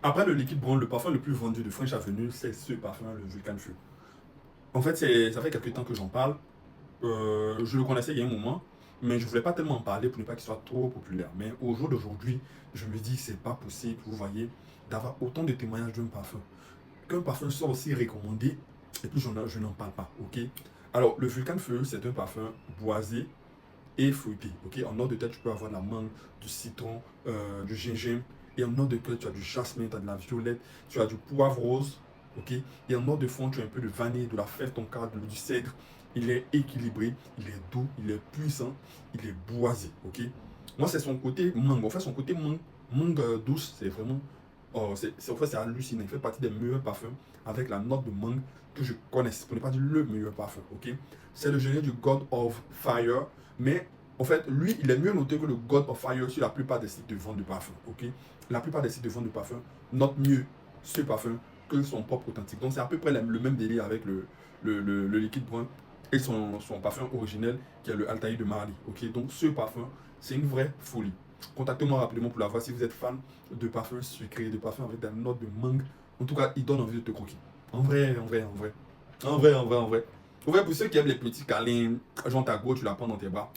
Après le liquide brun, le parfum le plus vendu de French Avenue, c'est ce parfum, le Vulcan Feu. En fait, ça fait quelques temps que j'en parle. Je le connaissais il y a un moment, mais je ne voulais pas tellement en parler pour ne pas qu'il soit trop populaire. Mais au jour d'aujourd'hui, je me dis, c'est pas possible, vous voyez, d'avoir autant de témoignages d'un parfum. Qu'un parfum soit aussi recommandé, et puis je n'en parle pas, ok? Alors, le Vulcan Feu, c'est un parfum boisé et fruité, ok? En ordre de tête, tu peux avoir de la mangue, du citron, du gingembre. Et en ordre de cœur, tu as du jasmin, tu as de la violette, tu as du poivre rose, ok? Et en ordre de fond, tu as un peu de vanille, de la fève tonka, du cèdre. Il est équilibré, il est doux, il est puissant, il est boisé, ok? Moi, c'est son côté mangue. En fait, son côté mangue, mangue douce, c'est vraiment. Oh, en fait, c'est hallucinant. Il fait partie des meilleurs parfums avec la note de mangue que je connaisse. Pour ne pas dire le meilleur parfum, ok? C'est le génie du God of Fire, mais en fait, lui, il est mieux noté que le God of Fire sur la plupart des sites de vente de parfums, ok? La plupart des sites de vente de parfums notent mieux ce parfum que son propre authentique. Donc, c'est à peu près le même délire avec le liquide brun et son parfum originel qui est le Altaïr de Marly, ok? Donc, ce parfum, c'est une vraie folie. Contactez-moi rapidement pour la voir si vous êtes fan de parfums sucrés, de parfums avec des notes de mangue. En tout cas, il donne envie de te croquer. En vrai, en vrai, en vrai. En vrai, en vrai, en vrai. En vrai, pour ceux qui aiment les petits câlins, genre ta go, tu la prends dans tes bras.